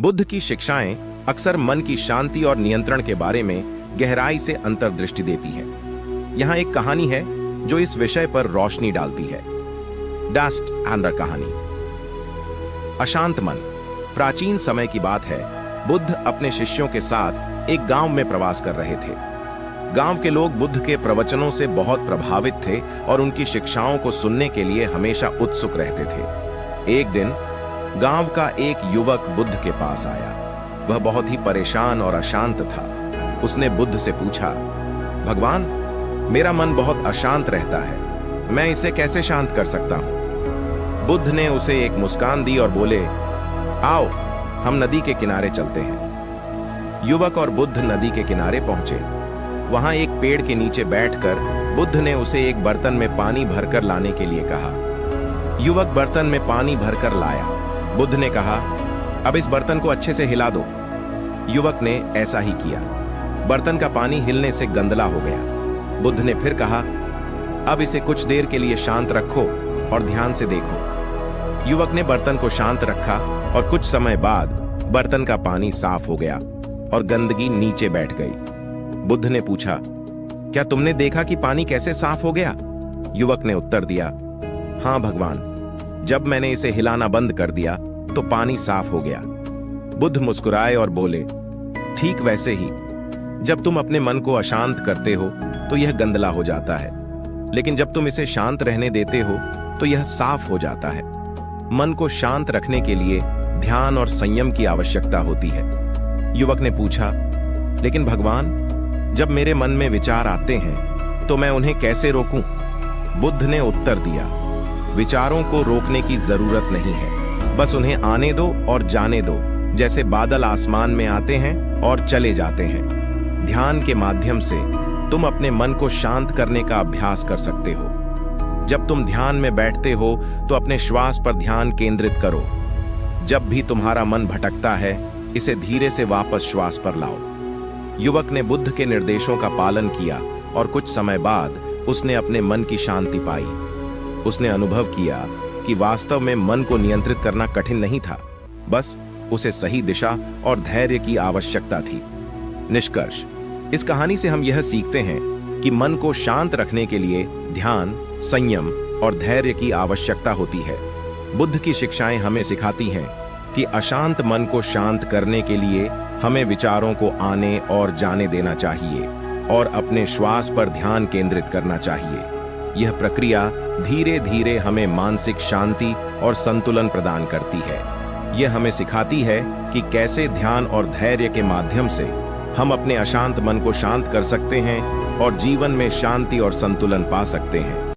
बुद्ध की शिक्षाएं अक्सर मन की शांति और नियंत्रण के बारे में गहराई से अंतर्दृष्टि देती है। यहाँ एक कहानी है जो इस विषय पर रोशनी डालती है। डस्ट एंडर कहानी। अशांत मन। प्राचीन समय की बात है। बुद्ध अपने शिष्यों के साथ एक गांव में प्रवास कर रहे थे। गांव के लोग बुद्ध के प्रवचनों से बहुत प्रभावित थे और उनकी शिक्षाओं को सुनने के लिए हमेशा उत्सुक रहते थे। एक दिन गांव का एक युवक बुद्ध के पास आया। वह बहुत ही परेशान और अशांत था। उसने बुद्ध से पूछा, भगवान, मेरा मन बहुत अशांत रहता है, मैं इसे कैसे शांत कर सकता हूं? बुद्ध ने उसे एक मुस्कान दी और बोले, आओ हम नदी के किनारे चलते हैं। युवक और बुद्ध नदी के किनारे पहुंचे। वहां एक पेड़ के नीचे बैठकर बुद्ध ने उसे एक बर्तन में पानी भरकर लाने के लिए कहा। युवक बर्तन में पानी भरकर लाया। बुद्ध ने कहा, अब इस बर्तन को अच्छे से हिला दो। युवक ने ऐसा ही किया। बर्तन का पानी हिलने से गंदला हो गया। बुद्ध ने फिर कहा, अब इसे कुछ देर के लिए शांत रखो और ध्यान से देखो। युवक ने बर्तन को शांत रखा और कुछ समय बाद बर्तन का पानी साफ हो गया और गंदगी नीचे बैठ गई। बुद्ध ने पूछा, क्या तुमने देखा कि पानी कैसे साफ हो गया? युवक ने उत्तर दिया, हां भगवान, जब मैंने इसे हिलाना बंद कर दिया तो पानी साफ हो गया। बुद्ध मुस्कुराए और बोले, ठीक वैसे ही जब तुम अपने मन को अशांत करते हो तो यह गंदला हो जाता है, लेकिन जब तुम इसे शांत रहने देते हो तो यह साफ हो जाता है। मन को शांत रखने के लिए ध्यान और संयम की आवश्यकता होती है। युवक ने पूछा, लेकिन भगवान, जब मेरे मन में विचार आते हैं तो मैं उन्हें कैसे रोकूं? बुद्ध ने उत्तर दिया, विचारों को रोकने की जरूरत नहीं है, बस उन्हें आने दो और जाने दो, जैसे बादल आसमान में आते हैं और चले जाते हैं। ध्यान के माध्यम से तुम अपने मन को शांत करने का अभ्यास कर सकते हो। जब तुम ध्यान में बैठते हो तो अपने श्वास पर ध्यान केंद्रित करो। जब भी तुम्हारा मन भटकता है, इसे धीरे से वापस श्वास पर लाओ। युवक ने बुद्ध के निर्देशों का पालन किया और कुछ समय बाद उसने अपने मन की शांति पाई। उसने अनुभव किया कि वास्तव में मन को नियंत्रित करना कठिन नहीं था, बस उसे सही दिशा और धैर्य की आवश्यकता थी। निष्कर्ष, इस कहानी से हम यह सीखते हैं कि मन को शांत रखने के लिए ध्यान, संयम और धैर्य की आवश्यकता होती है। बुद्ध की शिक्षाएं हमें सिखाती हैं कि अशांत मन को शांत करने के लिए हमें विचारों को आने और जाने देना चाहिए और अपने श्वास पर ध्यान केंद्रित करना चाहिए। यह प्रक्रिया धीरे धीरे हमें मानसिक शांति और संतुलन प्रदान करती है। यह हमें सिखाती है कि कैसे ध्यान और धैर्य के माध्यम से हम अपने अशांत मन को शांत कर सकते हैं और जीवन में शांति और संतुलन पा सकते हैं।